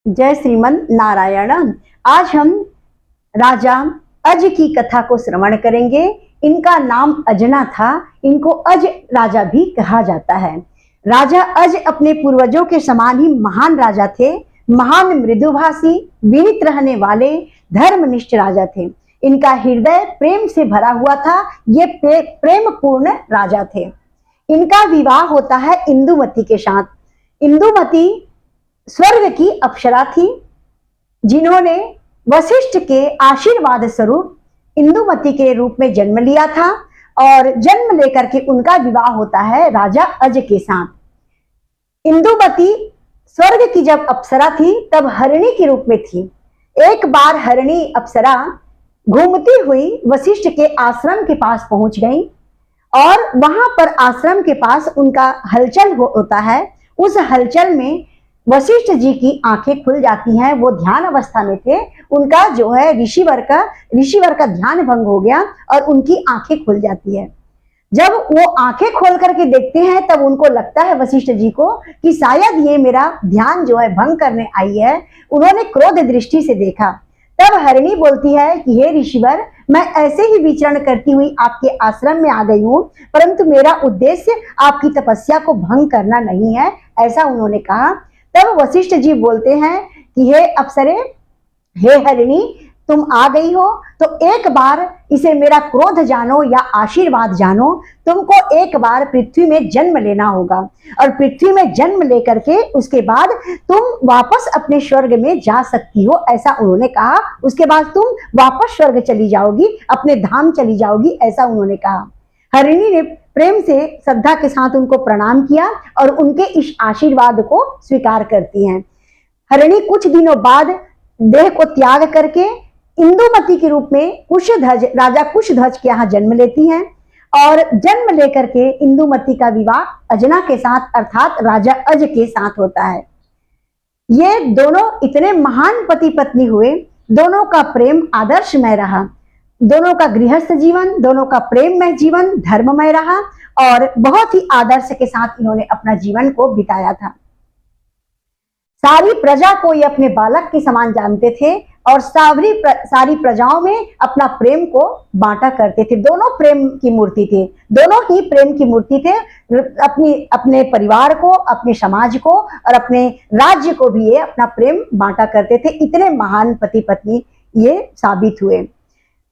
जय श्रीमन नारायण। आज हम राजा अज की कथा को श्रवण करेंगे। इनका नाम अजना था, इनको अज राजा भी कहा जाता है। राजा अज अपने पूर्वजों के समान ही महान राजा थे। महान मृदुभाषी, विनीत रहने वाले, धर्मनिष्ठ राजा थे। इनका हृदय प्रेम से भरा हुआ था। ये प्रेम पूर्ण राजा थे। इनका विवाह होता है इंदुमती के साथ। इंदुमती स्वर्ग की अप्सरा थी, जिन्होंने वशिष्ठ के आशीर्वाद स्वरूप इंदुमती के रूप में जन्म लिया था और जन्म लेकर के उनका विवाह होता है राजा अज के साथ। इंदुमती स्वर्ग की जब अप्सरा थी तब हरिणी के रूप में थी। एक बार हरिणी अप्सरा घूमती हुई वशिष्ठ के आश्रम के पास पहुंच गई और वहां पर आश्रम के पास उनका हलचल होता है। उस हलचल में वशिष्ठ जी की आंखें खुल जाती हैं। वो ध्यान अवस्था में थे। उनका जो है ऋषिवर का ध्यान भंग हो गया और उनकी आंखें खुल जाती है। जब वो आंखें खोल करके देखते हैं तब उनको लगता है वशिष्ठ जी को कि शायद ये मेरा ध्यान जो है भंग करने आई है। उन्होंने क्रोध दृष्टि से देखा। तब हरिणी बोलती है कि हे ऋषिवर, मैं ऐसे ही विचरण करती हुई आपके आश्रम में आ गई हूँ, परंतु मेरा उद्देश्य आपकी तपस्या को भंग करना नहीं है, ऐसा उन्होंने कहा। तब वशिष्ठ जी बोलते हैं कि हे अप्सरे, हे हरिणी, तुम आ गई हो तो एक बार इसे मेरा क्रोध जानो या आशीर्वाद जानो। तुमको एक बार पृथ्वी में जन्म लेना होगा और पृथ्वी में जन्म लेकर के उसके बाद तुम वापस अपने स्वर्ग में जा सकती हो, ऐसा उन्होंने कहा। उसके बाद तुम वापस स्वर्ग चली जाओगी, अपने धाम चली जाओगी, ऐसा उन्होंने कहा। हरिणी ने प्रेम से श्रद्धा के साथ उनको प्रणाम किया और उनके इस आशीर्वाद को स्वीकार करती हैं। हरिणी कुछ दिनों बाद देह को त्याग करके इंदुमती के रूप में राजा कुशध्वज के यहाँ जन्म लेती हैं और जन्म लेकर के इंदुमती का विवाह अजना के साथ अर्थात राजा अज के साथ होता है। ये दोनों इतने महान पति पत्नी हुए। दोनों का प्रेम आदर्शमय रहा। दोनों का गृहस्थ जीवन, दोनों का प्रेममय जीवन धर्ममय रहा और बहुत ही आदर्श के साथ इन्होंने अपना जीवन को बिताया था। सारी प्रजा को ये अपने बालक के समान जानते थे और सारी प्रजाओं में अपना प्रेम को बांटा करते थे। दोनों प्रेम की मूर्ति थे, दोनों ही प्रेम की मूर्ति थे। अपने परिवार को, अपने समाज को और अपने राज्य को भी ये अपना प्रेम बांटा करते थे। इतने महान पति पत्नी ये साबित हुए।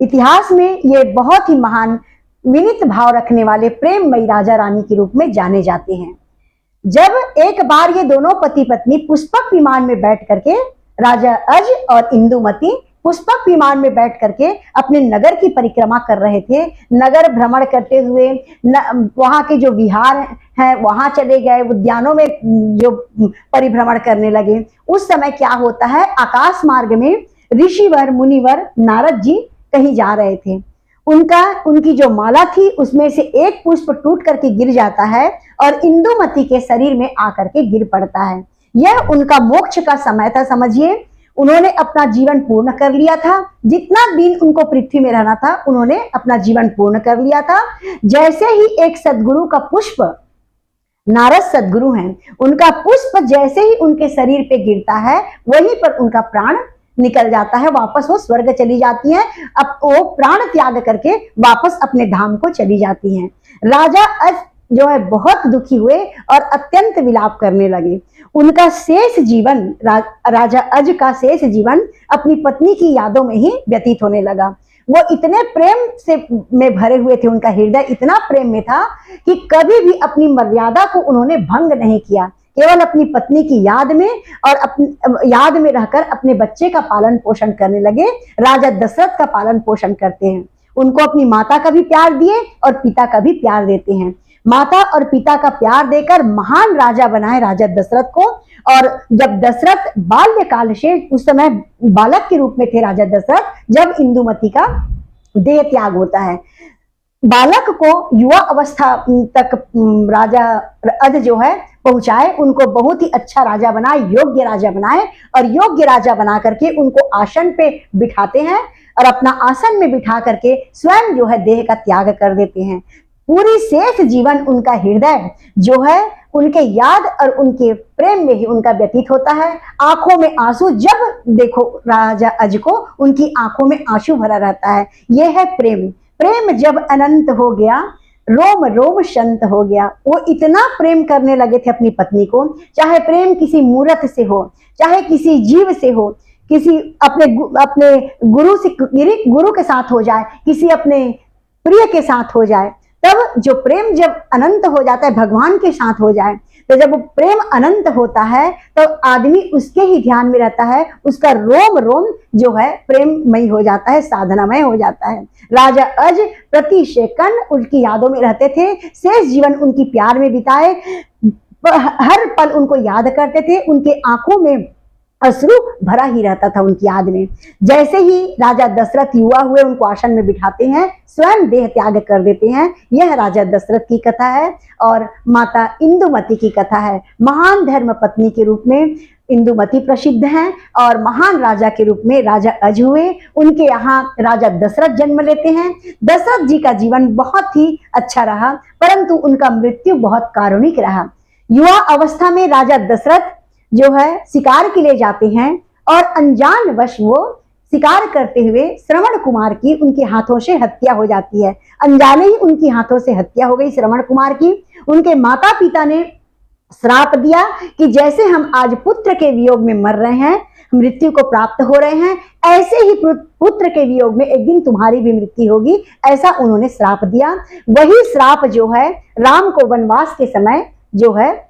इतिहास में ये बहुत ही महान विनीत भाव रखने वाले प्रेममयी राजा रानी के रूप में जाने जाते हैं। जब एक बार ये दोनों पति पत्नी पुष्पक विमान में बैठ करके, राजा अज और इंदुमती पुष्पक विमान में बैठ करके अपने नगर की परिक्रमा कर रहे थे। नगर भ्रमण करते हुए वहां के जो विहार हैं वहां चले गए, उद्यानों में जो परिभ्रमण करने लगे। उस समय क्या होता है, आकाश मार्ग में ऋषिवर, मुनिवर, नारद जी कहीं जा रहे थे। उनकी जो माला थी उसमें से एक पुष्प टूट करके गिर जाता है और इंदुमती के शरीर में आकर के गिर पड़ता है। यह उनका मोक्ष का समय था। समझिए, उन्होंने अपना जीवन पूर्ण कर लिया था। जितना दिन उनको पृथ्वी में रहना था उन्होंने अपना जीवन पूर्ण कर लिया था। जैसे ही एक सद्गुरु का पुष्प, नारद सद्गुरु हैं, उनका पुष्प जैसे ही उनके शरीर पे गिरता है वहीं पर उनका प्राण निकल जाता है। वापस वो स्वर्ग चली जाती हैं। अब वो प्राण त्याग करके वापस अपने धाम को चली जाती हैं। राजा अज जो है बहुत दुखी हुए और अत्यंत विलाप करने लगे। उनका शेष जीवन, राजा अज का शेष जीवन अपनी पत्नी की यादों में ही व्यतीत होने लगा। वो इतने प्रेम से में भरे हुए थे, उनका हृदय इतना प्रेम में था कि कभी भी अपनी मर्यादा को उन्होंने भंग नहीं किया। केवल अपनी पत्नी की याद में और अपनी याद में रहकर अपने बच्चे का पालन पोषण करने लगे। राजा दशरथ का पालन पोषण करते हैं। उनको अपनी माता का भी प्यार दिए और पिता का भी प्यार देते हैं। माता और पिता का प्यार देकर महान राजा बनाए राजा दशरथ को। और जब दशरथ बाल्यकाल से, उस समय बालक के रूप में थे राजा दशरथ, जब इंदुमती का देह त्याग होता है, बालक को युवा अवस्था तक राजा अज जो है पहुंचाए, उनको बहुत ही अच्छा राजा बनाए, योग्य राजा बनाए और योग्य राजा बना करके उनको आसन पे बिठाते हैं और अपना आसन में बिठा करके स्वयं जो है देह का त्याग कर देते हैं। पूरी शेष जीवन उनका हृदय जो है उनके याद और उनके प्रेम में ही उनका व्यतीत होता है। आंखों में आंसू, जब देखो राजा अज को उनकी आंखों में आंसू भरा रहता है। यह है प्रेम। प्रेम जब अनंत हो गया, रोम रोम शंत हो गया। वो इतना प्रेम करने लगे थे अपनी पत्नी को, चाहे प्रेम किसी मूर्त से हो, चाहे किसी जीव से हो, किसी अपने गुरु के साथ हो जाए, किसी अपने प्रिय के साथ हो जाए, तब जो प्रेम जब अनंत हो जाता है, भगवान के साथ हो जाए, तो जब प्रेम अनंत होता है तो आदमी उसके ही ध्यान में रहता है, उसका रोम रोम जो है प्रेममय हो जाता है, साधनामय हो जाता है। राजा अज प्रति सेकंड उनकी यादों में रहते थे, शेष जीवन उनकी प्यार में बिताए, हर पल उनको याद करते थे, उनके आंखों में अश्रु भरा ही रहता था उनकी याद में। जैसे ही राजा दशरथ युवा हुए, उनको आसन में बिठाते हैं, स्वयं देह त्याग कर देते हैं। यह राजा दशरथ की कथा है और माता इंदुमती की कथा है। महान धर्म पत्नी के रूप में इंदुमती प्रसिद्ध हैं और महान राजा के रूप में राजा अज हुए। उनके यहाँ राजा दशरथ जन्म लेते हैं। दशरथ जी का जीवन बहुत ही अच्छा रहा, परंतु उनका मृत्यु बहुत कारुणिक रहा। युवा अवस्था में राजा दशरथ जो है शिकार के लिए जाते हैं और अनजान वश वो शिकार करते हुए श्रवण कुमार की उनके हाथों से हत्या हो जाती है। अनजाने ही उनकी हाथों से हत्या हो गई श्रवण कुमार की। उनके माता पिता ने श्राप दिया कि जैसे हम आज पुत्र के वियोग में मर रहे हैं, मृत्यु को प्राप्त हो रहे हैं, ऐसे ही पुत्र के वियोग में एक दिन तुम्हारी भी मृत्यु होगी, ऐसा उन्होंने श्राप दिया। वही श्राप जो है राम को वनवास के समय जो है,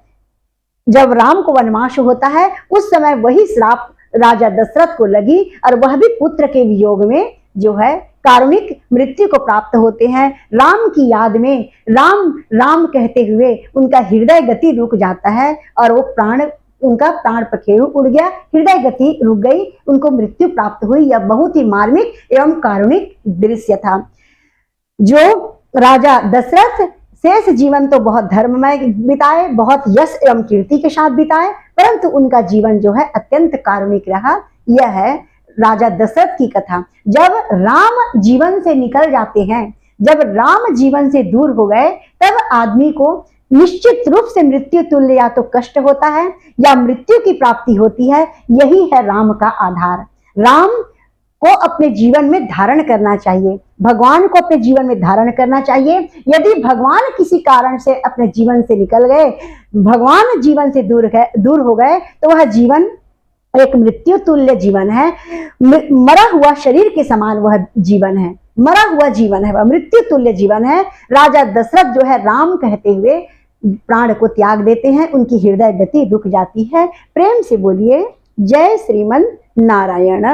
जब राम को वनवास होता है, उस समय वही श्राप राजा दशरथ को लगी और वह भी पुत्र के वियोग में जो है कारुणिक मृत्यु को प्राप्त होते हैं। राम की याद में राम राम कहते हुए उनका हृदय गति रुक जाता है और वो उनका प्राण पखेरु उड़ गया, हृदय गति रुक गई, उनको मृत्यु प्राप्त हुई। यह बहुत ही मार्मिक एवं कारुणिक दृश्य था। जो राजा दशरथ शेष जीवन तो बहुत धर्ममय बिताए, बहुत यश एवं कीर्ति के साथ बिताए, परंतु उनका जीवन जो है अत्यंत कारुणिक रहा। यह है राजा दशरथ की कथा। जब राम जीवन से निकल जाते हैं, जब राम जीवन से दूर हो गए, तब आदमी को निश्चित रूप से मृत्यु तुल्य या तो कष्ट होता है या मृत्यु की प्राप्ति होती है। यही है राम का आधार। राम को अपने जीवन में धारण करना चाहिए, भगवान को अपने जीवन में धारण करना चाहिए। यदि भगवान किसी कारण से अपने जीवन से निकल गए, भगवान जीवन से दूर हो गए, तो वह जीवन एक मृत्यु तुल्य जीवन है, मरा हुआ शरीर के समान वह जीवन है, मरा हुआ जीवन है, वह मृत्यु तुल्य जीवन है। राजा दशरथ जो है राम कहते हुए प्राण को त्याग देते हैं, उनकी हृदय गति रुक जाती है। प्रेम से बोलिए जय श्रीमन नारायण।